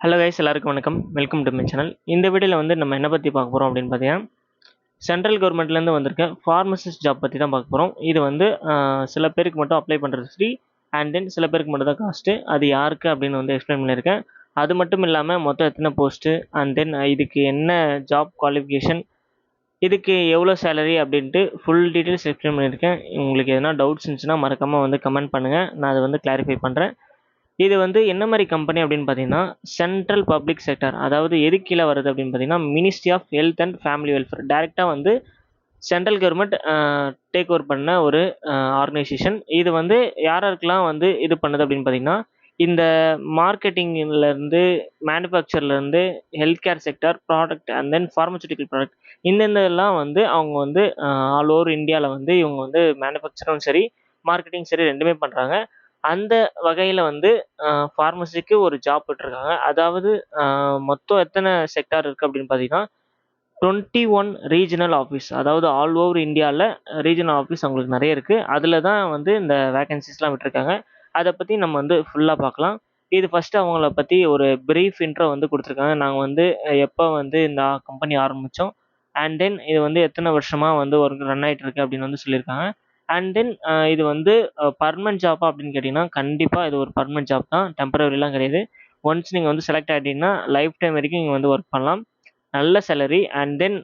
Hello guys, எல்லாருக்கும் வணக்கம். Welcome to my channel. இந்த வீடியோவில் வந்து நம்ம என்ன பற்றி பார்க்க போகிறோம் அப்படின்னு பார்த்தீங்கன்னா, சென்ட்ரல் கவர்மெண்ட்லேருந்து வந்திருக்க ஃபார்மசிஸ்ட் ஜாப் பற்றி தான் பார்க்க போகிறோம். இது வந்து சில பேருக்கு மட்டும் அப்ளை பண்ணுறது ஃப்ரீ, அண்ட் தென் சில பேருக்கு மட்டும் தான் காஸ்ட்டு. அது யாருக்கு அப்படின்னு வந்து எக்ஸ்பிளைன் பண்ணியிருக்கேன். அது மட்டும் இல்லாமல் மொத்தம் எத்தனை போஸ்ட்டு, அண்ட் தென் இதுக்கு என்ன ஜாப் குவாலிஃபிகேஷன், இதுக்கு எவ்வளோ சேலரி அப்படின்ட்டு ஃபுல் டீட்டெயில்ஸ் எக்ஸ்பிளைன் பண்ணியிருக்கேன். உங்களுக்கு எதனா டவுட்ஸ் இருந்துச்சுன்னா மறக்காமல் வந்து கமெண்ட் பண்ணுங்கள், நான் அதை வந்து கிளாரிஃபை பண்ணுறேன். இது வந்து என்ன மாதிரி கம்பெனி அப்படின்னு பார்த்தீங்கன்னா, சென்ட்ரல் பப்ளிக் செக்டர். அதாவது எது கீழே வருது அப்படின்னு பார்த்தீங்கன்னா, ministry of health and family welfare. டைரெக்டாக வந்து சென்ட்ரல் கவர்மெண்ட் டேக் ஓவர் பண்ண ஒரு ஆர்கனைசேஷன். இது வந்து யாருக்கெல்லாம் வந்து இது பண்ணுது அப்படின்னு பார்த்தீங்கன்னா, இந்த மார்க்கெட்டிங்லேருந்து, மேனுஃபேக்சர்லேருந்து, health care sector, product and then pharmaceutical product, இந்தெல்லாம் வந்து அவங்க வந்து ஆல் ஓவர் இந்தியாவில் வந்து இவங்க வந்து மேனுஃபேக்சரும் சரி, மார்க்கெட்டிங் சரி ரெண்டுமே பண்ணுறாங்க. அந்த வகையில் வந்து ஃபார்மசிக்கு ஒரு ஜாப் விட்டுருக்காங்க. அதாவது மொத்தம் எத்தனை செக்டார் இருக்குது அப்படின்னு பார்த்தீங்கன்னா, 21 ரீஜனல் ஆஃபீஸ். அதாவது ஆல் ஓவர் இந்தியாவில் ரீஜனல் ஆஃபீஸ் அவங்களுக்கு நிறைய இருக்குது. அதில் தான் வந்து இந்த வேகன்சிஸ்லாம் விட்டுருக்காங்க. அதை பற்றி நம்ம வந்து ஃபுல்லாக பார்க்கலாம். இது ஃபஸ்ட்டு அவங்கள பற்றி ஒரு ப்ரீஃப் இன்ட்ரோ வந்து கொடுத்துருக்காங்க. நாங்கள் வந்து எப்போ வந்து இந்த கம்பெனி ஆரம்பித்தோம், அண்ட் தென் இது வந்து எத்தனை வருஷமாக வந்து ஒர்க் ரன் ஆகிட்டு இருக்கு அப்படின்னு வந்து சொல்லியிருக்காங்க. அண்ட் தென் இது வந்து பர்மனெண்ட் ஜாப்பா அப்படின்னு கேட்டிங்கன்னா, கண்டிப்பாக இது ஒரு பர்மனெண்ட் ஜாப் தான், டெம்பரவரிலாம் கிடையாது. ஒன்ஸ் நீங்கள் வந்து செலக்ட் ஆகிட்டீங்கன்னா லைஃப் டைம் வரைக்கும் நீங்கள் வந்து ஒர்க் பண்ணலாம். நல்ல சேலரி. அண்ட் தென்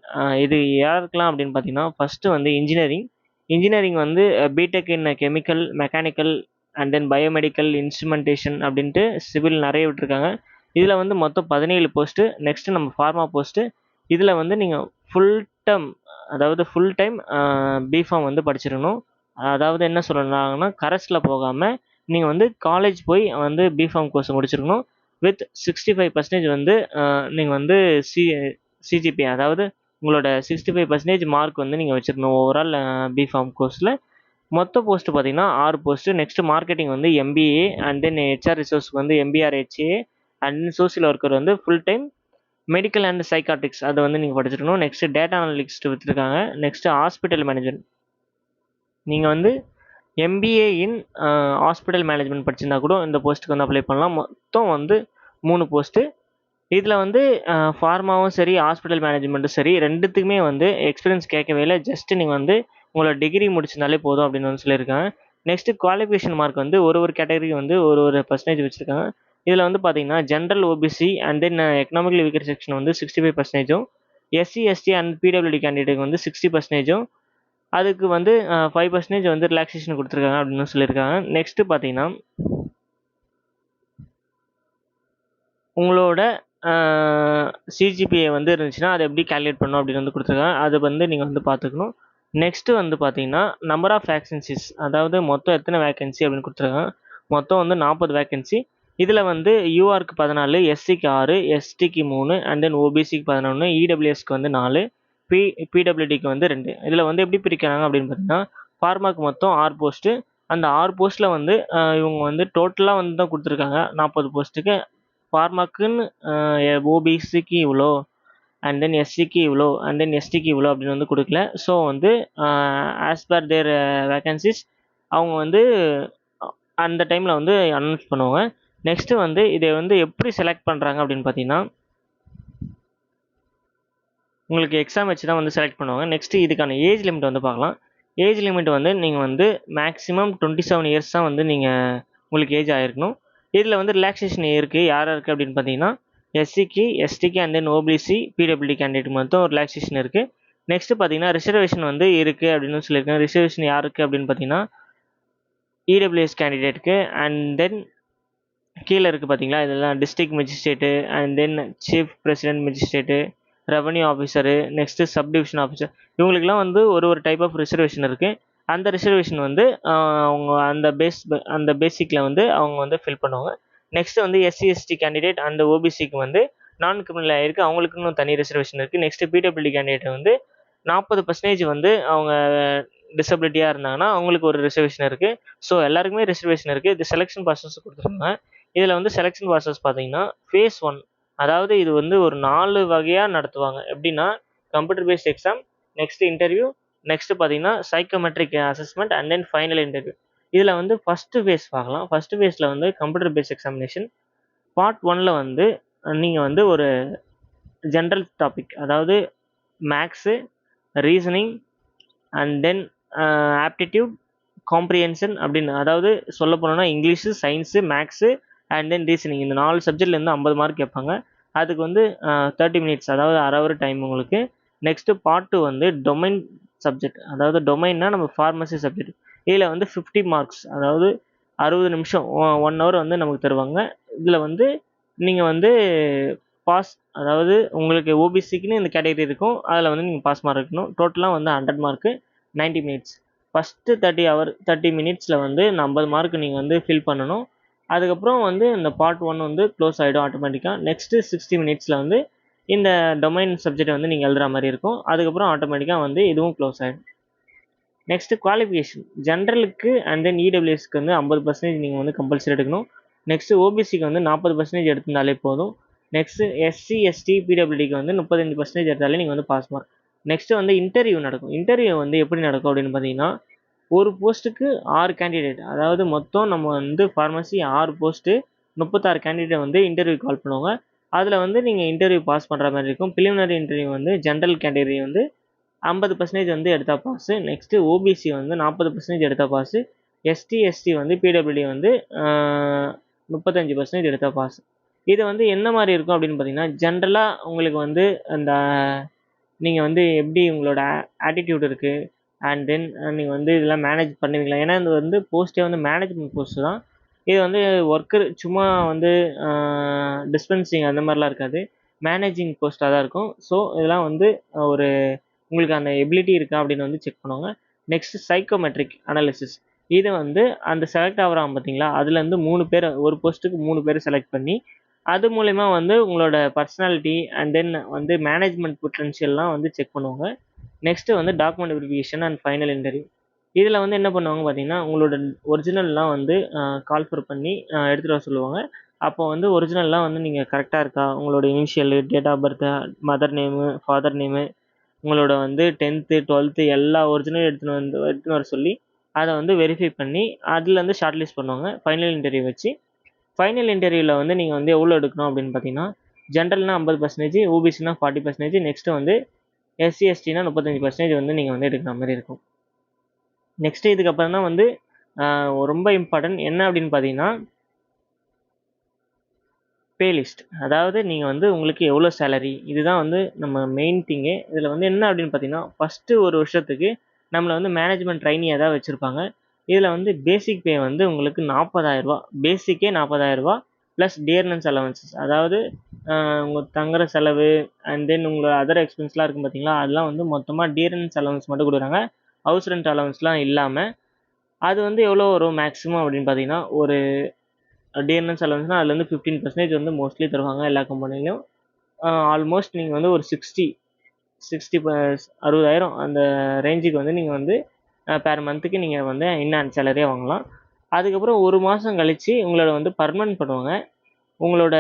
இது யாருக்கெல்லாம் அப்படின்னு பார்த்தீங்கன்னா, ஃபஸ்ட்டு வந்து இன்ஜினியரிங் வந்து BTech in chemical, mechanical and then biomedical, instrumentation அப்படின்ட்டு சிவில் நிறைய விட்டுருக்காங்க. இதில் வந்து மொத்தம் 17 போஸ்ட்டு. நெக்ஸ்ட்டு நம்ம ஃபார்மா போஸ்ட்டு. இதில் வந்து நீங்கள் ஃபுல் டம் அதாவது ஃபுல் டைம் பிஃபார்ம் வந்து படிச்சிருக்கணும். அதாவது என்ன சொல்கிறாங்கன்னா, கரஸில் போகாமல் நீங்கள் வந்து காலேஜ் போய் வந்து பிஃபார்ம் கோர்ஸ் முடிச்சிருக்கணும். வித் 65% வந்து நீங்கள் வந்து சி சிஜிபி, அதாவது உங்களோட 65% மார்க் வந்து நீங்கள் வச்சுருக்கணும் ஓவரால் பிஃபார்ம் கோர்ஸில். மொத்த போஸ்ட்டு பார்த்தீங்கன்னா 6 போஸ்ட்டு. நெக்ஸ்ட்டு மார்க்கெட்டிங் வந்து எம்பிஏ, அண்ட் தென் ஹெச்ஆர் ரிசோர்ஸ்க்கு வந்து MBR HA, and then social worker வந்து ஃபுல் டைம் மெடிக்கல் அண்ட் சைக்காட்ரிக்ஸ் அதை வந்து நீங்கள் படிச்சிருக்கணும். நெக்ஸ்ட்டு டேட்டா அனலிஸ்ட் வச்சுருக்காங்க. Next hospital management. நீங்கள் வந்து எம்பிஏ இன் ஹாஸ்பிட்டல் மேனேஜ்மெண்ட் படிச்சிருந்தா கூட இந்த போஸ்ட்டுக்கு வந்து அப்ளை பண்ணலாம். மொத்தம் வந்து 3 போஸ்ட்டு. இதில் வந்து ஃபார்மாவும் சரி, ஹாஸ்பிட்டல் மேனேஜ்மெண்ட்டும் சரி, ரெண்டுத்துக்குமே வந்து எக்ஸ்பீரியன்ஸ் கேட்கவே இல்லை. ஜஸ்ட்டு நீங்கள் வந்து உங்களோட டிகிரி முடிச்சிருந்தாலே போதும் அப்படின்னு வந்து சொல்லியிருக்காங்க. நெக்ஸ்ட்டு குவாலிஃபிகேஷன் மார்க் வந்து ஒரு கேட்டகரிக்கு வந்து ஒரு பர்சன்டேஜ் வச்சுருக்காங்க. இதில் வந்து பார்த்தீங்கன்னா, general OBC and then economically weaker section வந்து 65%, எஸ்சி எஸ்டி அண்ட் பிடபிள்யூடி கேண்டிடேட் வந்து 60%, அதுக்கு வந்து 5% வந்து ரிலாக்ஸேஷன் கொடுத்துருக்காங்க அப்படின்னு சொல்லியிருக்காங்க. நெக்ஸ்ட்டு பார்த்தீங்கன்னா, உங்களோட சிஜிபிஏ வந்து இருந்துச்சுன்னா அதை எப்படி கால்குலேட் பண்ணணும் அப்படின்னு வந்து கொடுத்துருக்காங்க. அதை வந்து நீங்கள் வந்து பார்த்துக்கணும். நெக்ஸ்ட்டு வந்து பார்த்தீங்கன்னா, நம்பர் ஆஃப் வேக்கன்சிஸ், அதாவது மொத்தம் எத்தனை வேக்கன்சி அப்படின்னு கொடுத்துருக்காங்க. மொத்தம் வந்து 40 வேக்கன்சி. இதில் வந்து யூஆருக்கு 14, எஸ்சிக்கு 6, எஸ்டிக்கு 3, அண்ட் தென் ஓபிசிக்கு 11, இடபிள்யூஎஸ்க்கு வந்து 4, பிடபிள்யூடிக்கு வந்து 2. இதில் வந்து எப்படி பிரிக்கிறாங்க அப்படின்னு பார்த்தீங்கன்னா, ஃபார்மாக்கு மொத்தம் 6 போஸ்ட்டு. அந்த 6 போஸ்ட்டில் வந்து இவங்க வந்து டோட்டலாக வந்து தான் கொடுத்துருக்காங்க 40 போஸ்ட்டுக்கு. ஃபார்மாக்குன்னு ஓபிசிக்கு இவ்வளோ, அண்ட் தென் எஸ்சிக்கு இவ்வளோ, அண்ட் தென் எஸ்டிக்கு இவ்வளோ அப்படின்னு வந்து கொடுக்கல. ஸோ வந்து ஆஸ் பர் தேர் வேக்கன்சிஸ் அவங்க வந்து அந்த டைமில் வந்து அனௌன்ஸ் பண்ணுவாங்க. நெக்ஸ்ட்டு வந்து இதை வந்து எப்படி செலக்ட் பண்ணுறாங்க அப்படின்னு பார்த்தீங்கன்னா, உங்களுக்கு எக்ஸாம் வச்சு தான் வந்து செலக்ட் பண்ணுவாங்க. நெக்ஸ்ட்டு இதுக்கான ஏஜ் லிமிட் வந்து பார்க்கலாம். ஏஜ் லிமிட் வந்து நீங்கள் வந்து மேக்ஸிமம் 27 இயர்ஸ் தான் வந்து நீங்கள் உங்களுக்கு ஏஜ் ஆகிருக்கணும். இதில் வந்து ரிலாக்ஸேஷன் இருக்குது. யாராருக்கு அப்படின்னு பார்த்தீங்கன்னா, எஸ்சிக்கு, எஸ்டிக்கு, and then OBC, PWD candidate மட்டும் ரிலாக்ஸேஷன் இருக்குது. நெக்ஸ்ட்டு பார்த்தீங்கன்னா, ரிசர்வேஷன் வந்து இருக்குது அப்படின்னு சொல்லியிருக்காங்க. ரிசர்வேஷன் யாருக்கு அப்படின்னு பார்த்தீங்கன்னா, இடபிள்யூஎஸ் கேண்டிடேட்டுக்கு, அண்ட் தென் கீழே இருக்குது பார்த்தீங்களா, இதெல்லாம் district magistrate, and then chief president magistrate, revenue officer, next subdivision officer, இவங்களுக்குலாம் வந்து ஒரு டைப் ஆஃப் ரிசர்வேஷன் இருக்குது. அந்த ரிசர்வேஷன் வந்து அவங்க அந்த பேசிக்கில் வந்து அவங்க வந்து ஃபில் பண்ணுவாங்க. நெக்ஸ்ட்டு வந்து எஸ்சி எஸ்டி கேண்டிடேட் அண்ட் ஓபிசிக்கு வந்து நான் கிரிமினல் ஆகிருக்கு, அவங்களுக்குன்னு தனி ரிசர்வேஷன் இருக்குது. நெக்ஸ்ட்டு பிடபிள்யூடி கேண்டிடேட் வந்து 40% வந்து அவங்க டிசபிலிட்டியாக இருந்தாங்கன்னா அவங்களுக்கு ஒரு ரிசர்வேஷன் இருக்குது. ஸோ எல்லாருக்குமே ரிசர்வேஷன் இருக்குது. இது செலெக்ஷன் ப்ராசஸ் கொடுத்துருக்காங்க. இதில் வந்து செலெக்ஷன் ப்ராசஸ் பார்த்தீங்கன்னா, ஃபேஸ் 1, அதாவது இது வந்து ஒரு 4 வகையாக நடத்துவாங்க. எப்படின்னா, computer based exam, next interview, next பார்த்தீங்கன்னா psychometric assessment, and then final interview. இதில் வந்து ஃபஸ்ட்டு ஃபேஸ் பார்க்கலாம். ஃபஸ்ட்டு ஃபேஸில் வந்து கம்ப்யூட்டர் பேஸ்ட் எக்ஸாமினேஷன். பார்ட் 1ல் வந்து நீங்கள் வந்து ஒரு ஜென்ரல் டாபிக், அதாவது maths, reasoning and then aptitude, comprehension அப்படின்னு, அதாவது சொல்ல போனோம்னா English, science, maths and then reasoning, இந்த 4 சப்ஜெக்ட்லேருந்து 50 மார்க் கேட்பாங்க. அதுக்கு வந்து 30 மினிட்ஸ், அதாவது அரை ஹவர் டைம் உங்களுக்கு. நெக்ஸ்ட்டு பார்ட் 2 வந்து டொமைன் சப்ஜெக்ட், அதாவது டொமைன்னா நம்ம ஃபார்மசி சப்ஜெக்ட். இதில் வந்து 50 மார்க்ஸ், அதாவது 60 நிமிஷம், 1 ஹவர் வந்து நமக்கு தருவாங்க. இதில் வந்து நீங்கள் வந்து பாஸ், அதாவது உங்களுக்கு ஓபிசிக்குன்னு இந்த கேட்டகரி இருக்கும், அதில் வந்து நீங்கள் பாஸ் மார்க் இருக்கணும். டோட்டலாக வந்து 100 மார்க்கு, 90 மினிட்ஸ். ஃபஸ்ட்டு 30 மினிட்ஸில் வந்து இந்த 50 மார்க் நீங்கள் வந்து ஃபில் பண்ணணும். அதுக்கப்புறம் வந்து இந்த பார்ட் 1 வந்து க்ளோஸ் ஆகிடும் ஆட்டோமேட்டிக்காக. நெக்ஸ்ட்டு 60 மினிட்ஸில் வந்து இந்த டொமைன் சப்ஜெக்ட் வந்து நீங்கள் எழுதுகிற மாதிரி இருக்கும். அதுக்கப்புறம் ஆட்டோமேட்டிக்காக வந்து இதுவும் க்ளோஸ் ஆகிடும். நெக்ஸ்ட்டு குவாலிஃபிகேஷன், ஜென்ரலுக்கு அண்ட் தென் இடபிள்யூஎஸ்க்கு வந்து 50% நீங்கள் வந்து கம்பல்சரி எடுக்கணும். நெக்ஸ்ட்டு ஓபிசிக்கு வந்து 40% எடுத்திருந்தாலே போதும். நெக்ஸ்ட்டு எஸ்சி, எஸ்டி, பிடபிள்யூடிக்கு வந்து 35% எடுத்தாலே நீங்கள் வந்து பாஸ் மார்க். நெக்ஸ்ட்டு வந்து இன்டர்வியூ நடக்கும். இன்டர்வியூ வந்து எப்படி நடக்கும் அப்படின்னு பார்த்தீங்கன்னா, ஒரு போஸ்ட்டுக்கு 6 கேண்டிடேட், அதாவது மொத்தம் நம்ம வந்து ஃபார்மசி 6 போஸ்ட்டு, 36 கேண்டிடேட் வந்து இன்டர்வியூ கால் பண்ணுவாங்க. அதில் வந்து நீங்கள் இன்டர்வியூ பாஸ் பண்ணுற மாதிரி இருக்கும். ப்ரிலிமினரி இன்டர்வியூ வந்து ஜென்ரல் கேட்டகரி வந்து 50% வந்து எடுத்தா பாஸு. நெக்ஸ்ட்டு ஓபிசி வந்து 40% எடுத்தா பாஸு. எஸ்டி, எஸ்டி வந்து பிடபிள்யூடி வந்து 35% எடுத்தா பாஸ். இது வந்து என்ன மாதிரி இருக்கும் அப்படின்னு பார்த்தீங்கன்னா, ஜென்ரலாக உங்களுக்கு வந்து அந்த நீங்கள் வந்து எப்படி உங்களோட ஆட்டிடியூட் இருக்குது அண்ட் தென் நீங்கள் வந்து இதெல்லாம் மேனேஜ் பண்ணுவீங்களா, ஏன்னா இது வந்து போஸ்ட்டே வந்து மேனேஜ்மெண்ட் போஸ்ட்டு தான். இது வந்து ஒர்க்கர் சும்மா வந்து டிஸ்பென்சிங் அந்த மாதிரிலாம் இருக்காது, மேனேஜிங் போஸ்ட்டாக தான் இருக்கும். ஸோ இதெல்லாம் வந்து ஒரு உங்களுக்கு அந்த எபிலிட்டி இருக்கா அப்படின்னு வந்து செக் பண்ணுவாங்க. நெக்ஸ்ட்டு சைக்கோமெட்ரிக் அனாலிசிஸ், இது வந்து அந்த செலக்ட் ஆகுறாங்க பார்த்தீங்களா, அதுலேருந்து 3 பேர், ஒரு போஸ்ட்டுக்கு 3 பேர் செலக்ட் பண்ணி அது மூலயமா வந்து உங்களோட பர்சனாலிட்டி அண்ட் தென் வந்து மேனேஜ்மெண்ட் பொட்டன்ஷியல்லாம் வந்து செக் பண்ணுவாங்க. நெக்ஸ்ட்டு வந்து document verification and final interview. இதில் வந்து என்ன பண்ணுவாங்க பார்த்தீங்கன்னா, உங்களோட ஒரிஜினல்லாம் வந்து கால்ஃபர் பண்ணி எடுத்துகிட்டு வர சொல்லுவாங்க. அப்போ வந்து ஒரிஜினல்லாம் வந்து நீங்கள் கரெக்டாக இருக்கா, உங்களோட initial, date of birth, mother name, father name, உங்களோட வந்து 10th 12th எல்லா ஒரிஜினலும் எடுத்துன்னு வர சொல்லி அதை வந்து வெரிஃபை பண்ணி அதுலேருந்து ஷார்ட் லிஸ்ட் பண்ணுவாங்க ஃபைனல் இன்டர்வியூ வச்சு. ஃபைனல் இன்டர்வியூவில் வந்து நீங்கள் வந்து எவ்வளோ எடுக்கணும் அப்படின்னு பார்த்தீங்கன்னா, ஜென்ரல்னா 50%, ஓபிசினா 40%, நெக்ஸ்ட்டு வந்து எஸ்சி எஸ்டினா 35% வந்து நீங்கள் வந்து எடுக்கிற மாதிரி இருக்கும். நெக்ஸ்ட்டு இதுக்கப்புறம் தான் வந்து ரொம்ப இம்பார்ட்டன்ட் என்ன அப்படின்னு பார்த்தீங்கன்னா, பே லிஸ்ட். அதாவது நீங்கள் வந்து உங்களுக்கு எவ்வளோ சேலரி, இதுதான் வந்து நம்ம மெயின் திங்கே. இதில் வந்து என்ன அப்படின்னு பார்த்தீங்கன்னா, ஃபஸ்ட்டு ஒரு வருஷத்துக்கு நம்மளை வந்து மேனேஜ்மெண்ட் ட்ரைனியாக தான் வச்சுருப்பாங்க. இதில் வந்து பேசிக் பே வந்து உங்களுக்கு 40,000 பேசிக்கே 40,000 ப்ளஸ் டியர்னன்ஸ் அலவன்சஸ், அதாவது உங்கள் தங்குற செலவு அண்ட் தென் உங்களோட அதர் எக்ஸ்பென்ஸ்லாம் இருக்கும் பார்த்தீங்களா, அதெல்லாம் வந்து மொத்தமாக டியர்னன்ஸ் அலவன்ஸ் மட்டும் கொடுக்குறாங்க, ஹவுஸ் ரெண்ட் அலவன்ஸ்லாம் இல்லாமல். அது வந்து எவ்வளோ வரும் மேக்ஸிமம் அப்படின்னு பார்த்தீங்கன்னா, ஒரு டிஎன்எஸ் அலவன்ஸ்னால் அதுலேருந்து 15% வந்து மோஸ்ட்லி தருவாங்க எல்லா கம்பெனிலையும். ஆல்மோஸ்ட் நீங்கள் வந்து ஒரு 60 60,000 அந்த ரேஞ்சுக்கு வந்து நீங்கள் வந்து பெர் மந்த்துக்கு நீங்கள் வந்து இன்ஹேண்ட் சேலரியாக வாங்கலாம். அதுக்கப்புறம் ஒரு மாதம் கழித்து உங்களோட வந்து பர்மனெண்ட் பண்ணுவாங்க. உங்களோட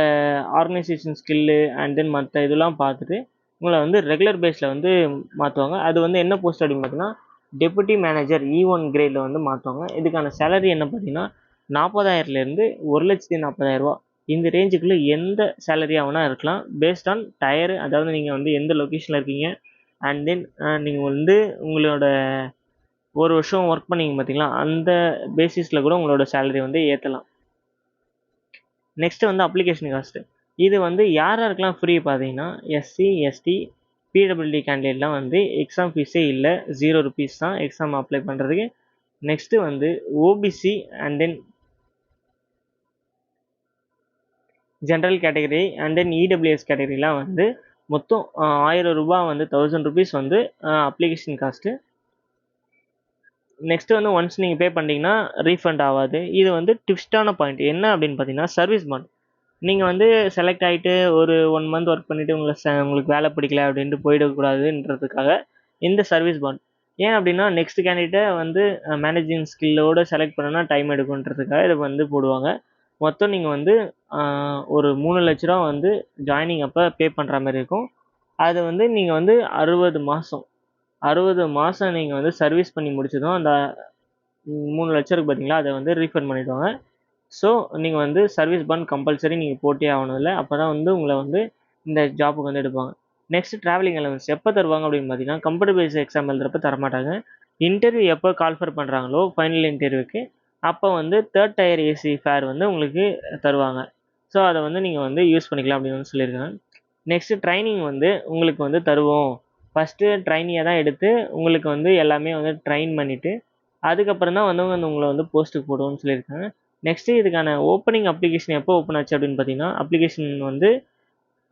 ஆர்கனைசேஷன் ஸ்கில்லு அண்ட் தென் மற்ற இதெல்லாம் பார்த்துட்டு உங்களை வந்து ரெகுலர் பேஸில் வந்து மாற்றுவாங்க. அது வந்து என்ன போஸ்ட் அப்படின்னு பார்த்தீங்கன்னா, டெபுட்டி மேனேஜர் E1 கிரேடில் வந்து மாற்றுவாங்க. இதுக்கான சேலரி என்ன பார்த்தீங்கன்னா, 40,000லேருந்து 1,40,000 இந்த ரேஞ்சுக்குள்ளே எந்த சேலரியாக வேணால் இருக்கலாம், பேஸ்ட் ஆன் டயரு, அதாவது நீங்கள் வந்து எந்த லொக்கேஷனில் இருக்கீங்க அண்ட் தென் நீங்கள் வந்து உங்களோட ஒரு வருஷம் ஒர்க் பண்ணீங்க பார்த்தீங்களா, அந்த பேசிஸில் கூட உங்களோட சேலரி வந்து ஏற்றலாம். நெக்ஸ்ட்டு வந்து அப்ளிகேஷன் காஸ்ட்டு. இது வந்து யார் யாருக்கெல்லாம் ஃப்ரீ பார்த்தீங்கன்னா, எஸ்சி, எஸ்டி, பிடபிள்யூடி கேண்டிடேட்லாம் வந்து எக்ஸாம் ஃபீஸே இல்லை, ₹0 தான் எக்ஸாம் அப்ளை பண்ணுறதுக்கு. நெக்ஸ்ட்டு வந்து OBC and then general category and then EWS கேட்டகரிலாம் வந்து மொத்தம் ₹1000 வந்து ₹1000 வந்து அப்ளிகேஷன் காஸ்ட்டு. நெக்ஸ்ட்டு வந்து ஒன்ஸ் நீங்கள் பே பண்ணிட்டீங்கன்னா ரீஃபண்ட் ஆகாது. இது வந்து ட்விஸ்டான பாயிண்ட் என்ன அப்படின்னு பார்த்தீங்கன்னா, சர்வீஸ் பாண்ட். நீங்கள் வந்து செலக்ட் ஆகிட்டு ஒரு 1 மந்த் ஒர்க் பண்ணிவிட்டு உங்களுக்கு வேலை பிடிக்கல அப்படின்ட்டு போயிடக்கூடாதுன்றதுக்காக இந்த சர்வீஸ் பாண்ட். ஏன் அப்படின்னா, நெக்ஸ்ட் கேண்டிடேட்டை வந்து மேனேஜிங் ஸ்கில்லோடு செலக்ட் பண்ணனா டைம் எடுக்குன்றதுக்காக இதை வந்து போடுவாங்க. மொத்தம் நீங்கள் வந்து ஒரு ₹3,00,000 வந்து ஜாயினிங் அப்போ பே பண்ணுற மாதிரி இருக்கும். அது வந்து நீங்கள் வந்து 60 மாதம் நீங்கள் வந்து சர்வீஸ் பண்ணி முடிச்சதும் அந்த 3,00,000 பார்த்தீங்களா, அதை வந்து ரீஃபண்ட் பண்ணிவிடுவாங்க. ஸோ நீங்கள் வந்து சர்வீஸ் பாண்ட் கம்பல்சரி நீங்கள் போட்டே ஆகணும் இல்லை, அப்போ தான் வந்து உங்களை வந்து இந்த ஜாப்புக்கு வந்து எடுப்பாங்க. நெக்ஸ்ட் ட்ராவலிங் அலவன்ஸ் எப்போ தருவாங்க அப்படின்னு பார்த்தீங்கன்னா, கம்ப்யூட்டர் பேஸ்ட் எக்ஸாம் எழுதுறப்ப தரமாட்டாங்க. இன்டர்வியூ எப்போ கால்ஃபர் பண்ணுறாங்களோ ஃபைனல் இன்டர்வியூக்கு அப்போ வந்து 3rd டயர் ஏசி ஃபேர் வந்து உங்களுக்கு தருவாங்க. ஸோ அதை வந்து நீங்கள் வந்து யூஸ் பண்ணிக்கலாம் அப்படின்னு வந்து சொல்லியிருக்காங்க. நெக்ஸ்ட்டு ட்ரைனிங் வந்து உங்களுக்கு வந்து தருவோம். ஃபஸ்ட்டு ட்ரைனியை தான் எடுத்து உங்களுக்கு வந்து எல்லாமே வந்து ட்ரைன் பண்ணிவிட்டு அதுக்கப்புறம் தான் வந்து உங்களை வந்து போஸ்ட்டுக்கு போடுவோம்னு சொல்லியிருக்காங்க. நெக்ஸ்ட்டு இதுக்கான ஓப்பனிங் அப்ளிகேஷன் எப்போ ஓப்பன் ஆச்சு அப்படின்னு பார்த்தீங்கன்னா, அப்ளிகேஷன் வந்து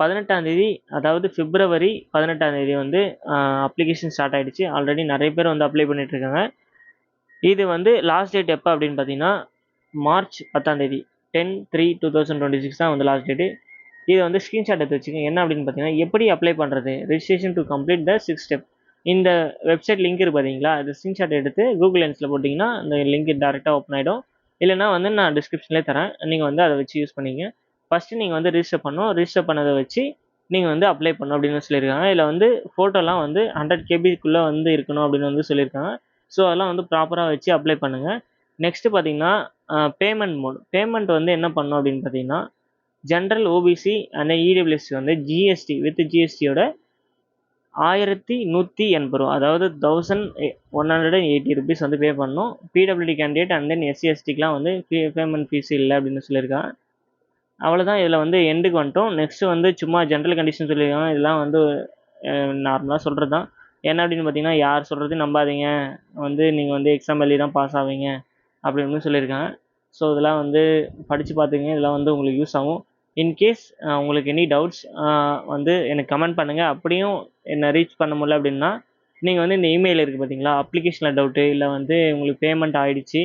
18ஆம் தேதி, அதாவது பிப்ரவரி 18ஆம் தேதி வந்து அப்ளிகேஷன் ஸ்டார்ட் ஆகிடுச்சு. ஆல்ரெடி நிறைய பேர் வந்து அப்ளை பண்ணிகிட்ருக்காங்க. இது வந்து லாஸ்ட் டேட் எப்போ அப்படின்னு பார்த்தீங்கன்னா, மார்ச் 10ஆம் தேதி 10/3/2026 தான் வந்து லாஸ்ட் டேட்டு. இதை வந்து ஸ்க்ரீன்ஷாட் எடுத்து வச்சுக்கோங்க. என்ன அப்படின்னு பார்த்தீங்கன்னா, எப்படி அப்ளை பண்ணுறது, registration to complete the 6 step. இந்த வெப்சைட் லிங்க் இருக்குது பார்த்தீங்களா, அது ஸ்க்ரீன்ஷாட் எடுத்து கூகுள் லென்ஸில் போட்டிங்கன்னா இந்த லிங்க் டேரெக்டாக ஓப்பன் ஆகிடும். இல்லைனா வந்து நான் டிஸ்கிரிப்ஷன்லேயே தரேன், நீங்கள் வந்து அதை வச்சு யூஸ் பண்ணிங்க. ஃபஸ்ட்டு நீங்கள் வந்து ரிஜிஸ்டர் பண்ணணும். ரிஜிஸ்டர் பண்ணதை வச்சு நீங்கள் வந்து அப்ளை பண்ணணும் அப்படின்னு சொல்லியிருக்காங்க. இதில் வந்து ஃபோட்டோலாம் வந்து 100 கேபிக்குள்ளே வந்து இருக்கணும் அப்படின்னு வந்து சொல்லியிருக்காங்க. ஸோ அதெல்லாம் வந்து ப்ராப்பராக வச்சு அப்ளை பண்ணுங்கள். நெக்ஸ்ட்டு பார்த்தீங்கன்னா, பேமெண்ட் மோட். பேமெண்ட் வந்து என்ன பண்ணணும் அப்படின்னு பார்த்தீங்கன்னா, ஜென்ரல் ஓபிசி அண்ட் இடபிள்யூஎஸ்சி வந்து ஜிஎஸ்டி வித் ஜிஎஸ்டியோட ₹1180, அதாவது 1180 ருபீஸ் வந்து பே பண்ணணும். PWD candidate and then SC எஸ்டிக்கெலாம் வந்து பேமெண்ட் ஃபீஸ் இல்லை அப்படின்னு சொல்லியிருக்காங்க. அவ்வளோதான், இதில் வந்து எண்டுக்கு வந்துட்டோம். நெக்ஸ்ட்டு வந்து சும்மா ஜென்ரல் கண்டிஷன் சொல்லியிருக்காங்க. இதெல்லாம் வந்து நார்மலாக சொல்கிறது தான். என்ன அப்படின்னு பார்த்தீங்கன்னா, யார் சொல்கிறதையும் நம்பாதீங்க, வந்து நீங்கள் வந்து எக்ஸாம் எழுதி தான் பாஸ் ஆவீங்க அப்படின்னு சொல்லியிருக்காங்க. ஸோ இதெல்லாம் வந்து படித்து பார்த்துங்க. இதெல்லாம் வந்து உங்களுக்கு யூஸ் ஆகும். இன்கேஸ் உங்களுக்கு எனி டவுட்ஸ் வந்து எனக்கு கமெண்ட் பண்ணுங்கள். அப்படியும் என்னை ரீச் பண்ண முடியல அப்படின்னா, நீங்கள் வந்து இந்த இமெயில் இருக்குது பார்த்தீங்களா, அப்ளிகேஷனில் டவுட்டு இல்லை வந்து உங்களுக்கு பேமெண்ட் ஆகிடுச்சு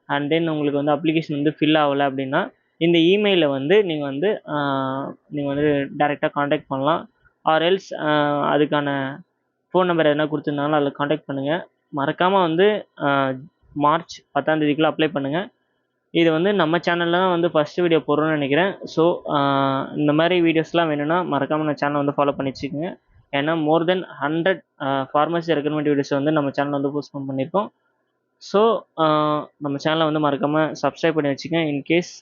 அண்ட் தென் உங்களுக்கு வந்து அப்ளிகேஷன் வந்து ஃபில் ஆகலை அப்படின்னா, இந்த இமெயிலில் வந்து நீங்கள் வந்து டைரெக்டாக காண்டாக்ட் பண்ணலாம். ஆர் எல்ஸ் அதுக்கான ஃபோன் நம்பர் எதனா கொடுத்துருந்தாலும் அதில் காண்டாக்ட் பண்ணுங்கள். மறக்காமல் வந்து மார்ச் 10ஆம் தேதிக்குள்ளே அப்ளை பண்ணுங்கள். இது வந்து நம்ம சேனலில் தான் வந்து ஃபஸ்ட்டு வீடியோ போடுறோன்னு நினைக்கிறேன். ஸோ இந்த மாதிரி வீடியோஸ்லாம் வேணும்னா மறக்காமல் நம்ம சேனலை வந்து ஃபாலோ பண்ணி வச்சுக்கோங்க. ஏன்னா மோர் தென் 100 ஃபார்மசி ரெக்கமெண்ட் வீடியோஸ் வந்து நம்ம சேனலில் வந்து போஸ்ட் பண்ணியிருக்கோம். ஸோ நம்ம சேனலை வந்து மறக்காமல் சப்ஸ்கிரைப் பண்ணி வச்சுக்கோங்க. இன்கேஸ்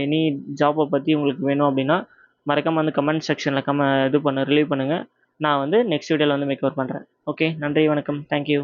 எனி ஜாப்பை பற்றி உங்களுக்கு வேணும் அப்படின்னா மறக்காமல் வந்து கமெண்ட் செக்ஷனில் ரிலீவ் பண்ணுங்கள். நான் வந்து நெக்ஸ்ட் வீடியோவில் வந்து மேக் ஓவர் பண்ணுறேன். ஓகே, நன்றி, வணக்கம், தேங்க்யூ.